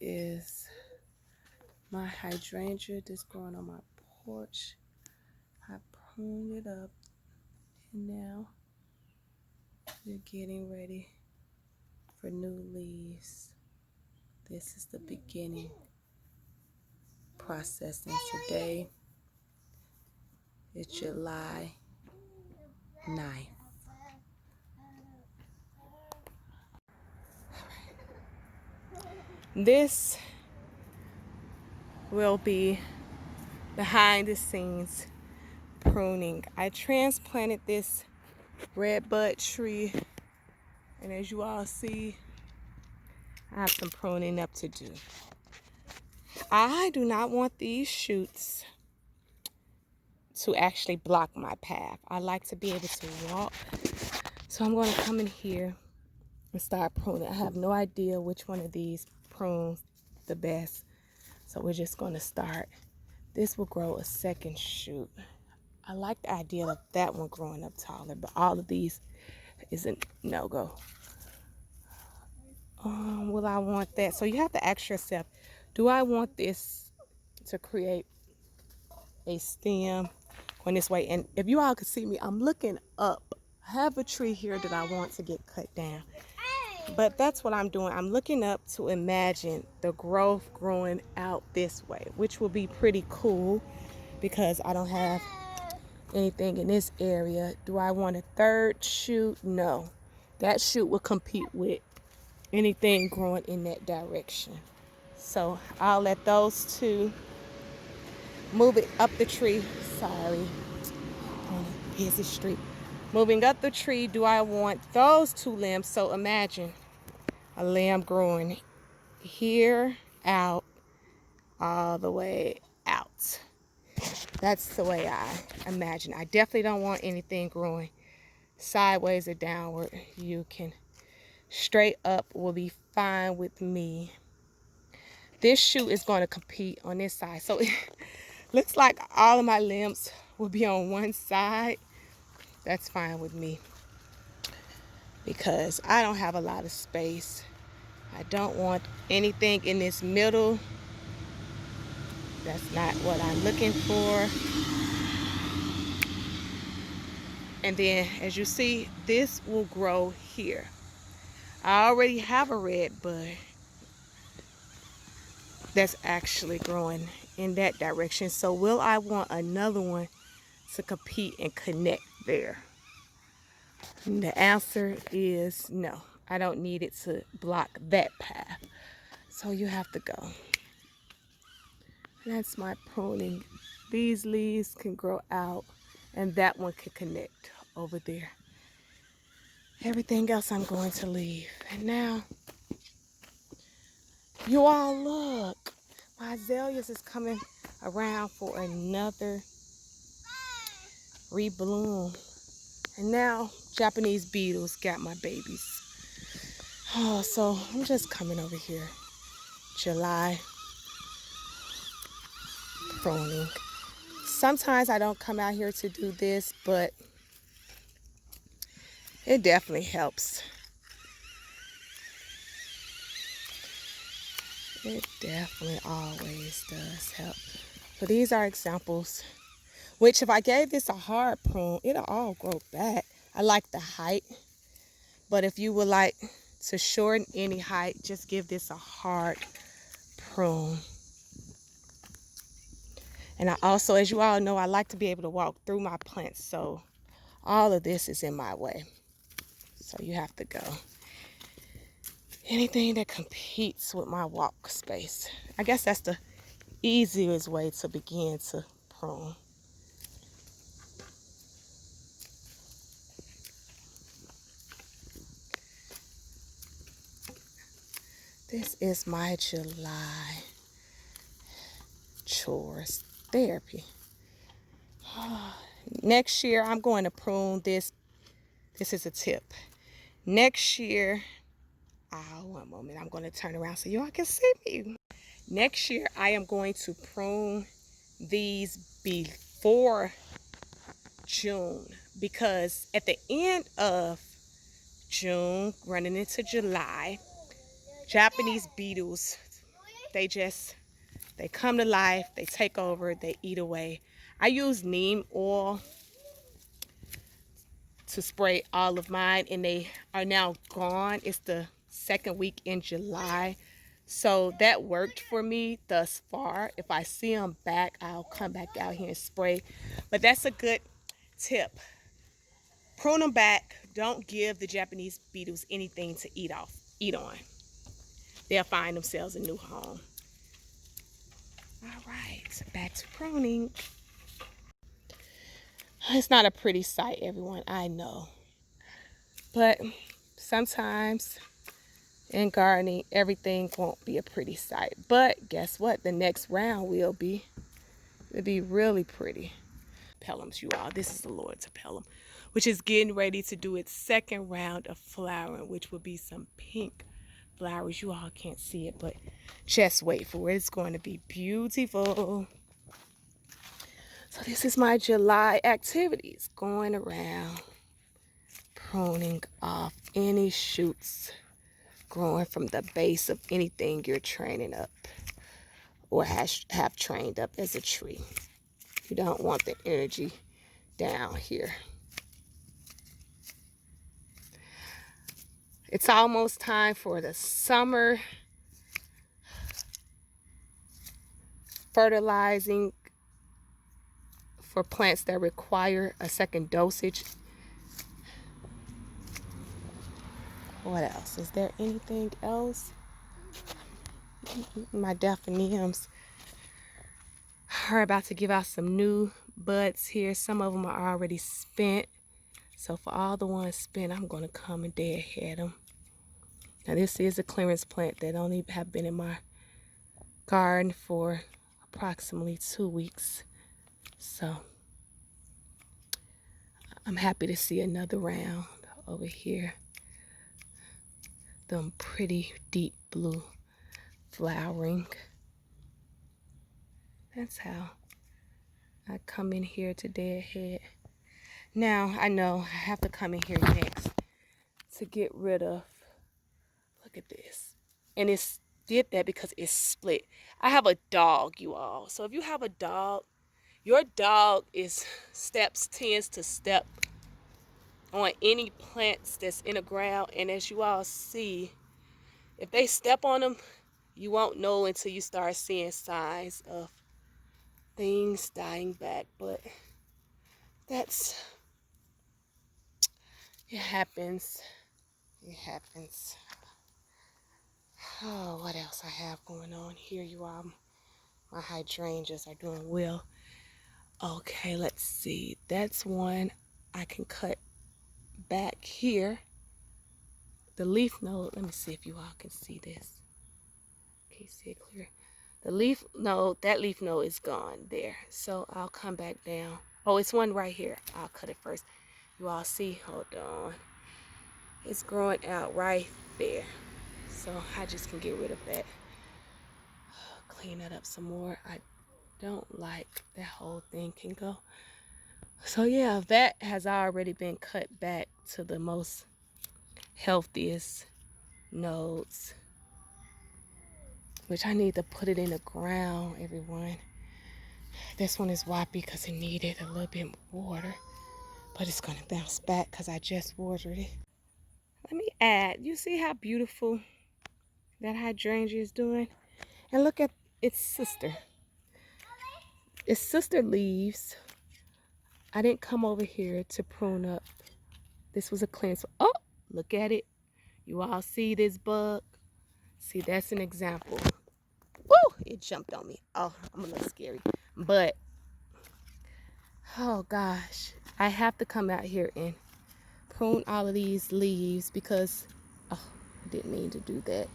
is my hydrangea that's growing on my porch. I pruned it up and now we're getting ready for new leaves. This is the beginning process, and today is July 9th. This will be behind the scenes pruning. I transplanted this redbud tree, and as you all see, I have some pruning up to do. I do not want these shoots to actually block my path. I like to be able to walk. So I'm going to come in here and start pruning. I have no idea which one of these prunes the best. So we're just going to start. This will grow a second shoot. I like the idea of that one growing up taller, but all of these is a no-go. Will I want that? So you have to ask yourself, do I want this to create a stem going this way? And if you all could see me, I'm looking up. I have a tree here that I want to get cut down, but that's what I'm doing. I'm looking up to imagine the growth growing out this way, which will be pretty cool because I don't have anything in this area. Do I want a third shoot? No, that shoot will compete with anything growing in that direction. So I'll let those two move it up the tree. Sorry, on a busy street. Moving up the tree, do I want those two limbs? So imagine a limb growing here out all the way out. That's the way I imagine. I definitely don't want anything growing sideways or downward. You can straight up will be fine with me. This shoot is going to compete on this side. So it looks like all of my limbs will be on one side. That's fine with me because I don't have a lot of space. I don't want anything in this middle. That's not what I'm looking for. And then as you see, this will grow here. I already have a red bud that's actually growing in that direction. So will I want another one to compete and connect there? And the answer is no. I don't need it to block that path. So you have to go. That's my pruning. These leaves can grow out and that one can connect over there. Everything else I'm going to leave. And now, you all look. My azaleas is coming around for another rebloom. And now Japanese beetles got my babies. Oh, so I'm just coming over here. July pruning. Sometimes I don't come out here to do this, but it definitely helps. It definitely always does help. But these are examples, which if I gave this a hard prune, it'll all grow back. I like the height, but if you would like to shorten any height, just give this a hard prune. And I also, as you all know, I like to be able to walk through my plants, so all of this is in my way. So you have to go. Anything that competes with my walk space. I guess that's the easiest way to begin to prune. This is my July chores therapy. Next year, I'm going to prune this. This is a tip. Next year, one moment. I'm going to turn around so y'all can see me. Next year, I am going to prune these before June because at the end of June, running into July, Japanese beetles they come to life, they take over, they eat away. I use neem oil to spray all of mine, and they are now gone. It's the second week in July. So that worked for me thus far. If I see them back, I'll come back out here and spray. But that's a good tip. Prune them back. Don't give the Japanese beetles anything to eat on. They'll find themselves a new home. All right, back to pruning. It's not a pretty sight, everyone, I know. But sometimes in gardening, everything won't be a pretty sight. But guess what? The next round will be. It'll be really pretty. Pelums, you all. This is the Loropetalum, which is getting ready to do its second round of flowering, which will be some pink flowers. You all can't see it, but just wait for it. It's going to be beautiful. So this is my July activities, going around pruning off any shoots growing from the base of anything you're training up or have trained up as a tree. You don't want the energy down here. It's almost time for the summer fertilizing for plants that require a second dosage. What else? Is there anything else? My daphniums are about to give out some new buds here. Some of them are already spent. So for all the ones spent, I'm going to come and deadhead them. Now this is a clearance plant that only have been in my garden for approximately 2 weeks. So I'm happy to see another round over here. Them pretty deep blue flowering. That's how I come in here to deadhead. Now I know I have to come in here next to get rid of, look at this. And it's did that because it's split. I have a dog, you all. So if you have a dog, your dog tends to step on any plants that's in the ground. And as you all see, if they step on them, you won't know until you start seeing signs of things dying back. But it happens. It happens. Oh, what else I have going on here, you all? My hydrangeas are doing well. Okay, let's see. That's one I can cut back here. The leaf node, let me see if you all can see this. Can you see it clear? The leaf node, that leaf node is gone there. So I'll come back down. Oh, it's one right here. I'll cut it first. You all see? Hold on. It's growing out right there. So I just can get rid of that. Clean that up some more. I don't like that whole thing can go. So yeah, that has already been cut back to the most healthiest nodes, which I need to put it in the ground, everyone. This one is woppy because it needed a little bit more water, but it's gonna bounce back because I just watered it. Let me add, you see how beautiful that hydrangea is doing? And look at its sister. Its sister leaves. I didn't come over here to prune up. This was a cleanse. Oh, look at it. You all see this bug? See, that's an example. Woo! It jumped on me. Oh, I'm a little scary. But, oh gosh. I have to come out here and prune all of these leaves because, oh, I didn't mean to do that.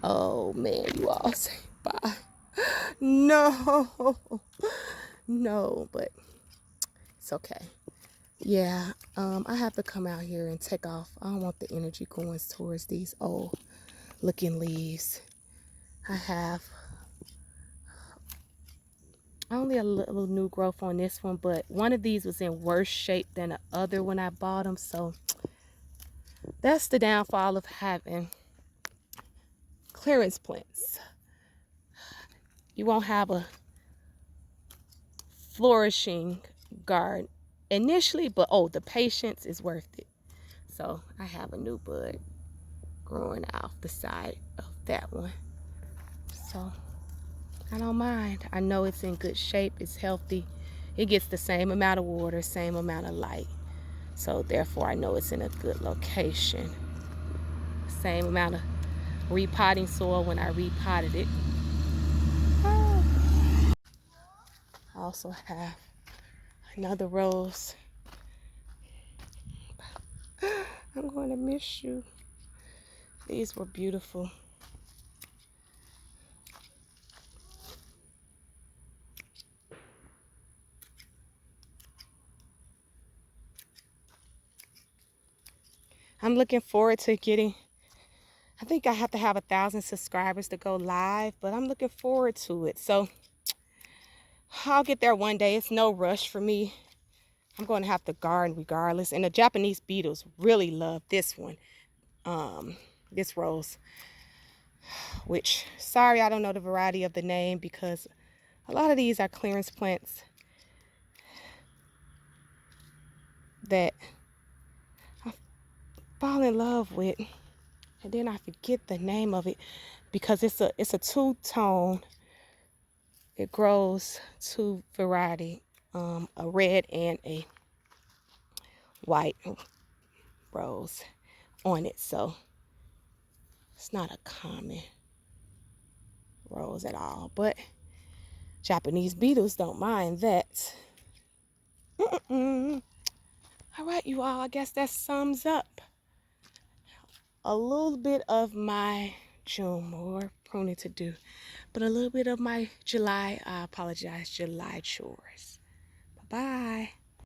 Oh man, you all say bye. No. No, but it's okay. Yeah, I have to come out here and take off. I don't want the energy going towards these old looking leaves. I have only a little new growth on this one, but one of these was in worse shape than the other when I bought them. So that's the downfall of having clearance plants. you won't have a flourishing garden initially, but oh, the patience is worth it. So I have a new bud growing off the side of that one. So I don't mind. I know it's in good shape. It's healthy. It gets the same amount of water, same amount of light. So therefore I know it's in a good location. Same amount of repotting soil when I repotted it. Oh. I also have another rose. I'm going to miss you. These were beautiful. I'm looking forward to getting, I think I have to have 1,000 subscribers to go live, but I'm looking forward to it. So I'll get there one day. It's no rush for me. I'm going to have to garden regardless. And the Japanese beetles really love this one, this rose, which, sorry, I don't know the variety of the name because a lot of these are clearance plants that I fall in love with. And then I forget the name of it because it's a two-tone. It grows two variety, a red and a white rose on it. So it's not a common rose at all, but Japanese beetles don't mind that. All right, you all, I guess that sums up a little bit of my June, more pruning to do, but a little bit of my July, I apologize, July chores. Bye-bye.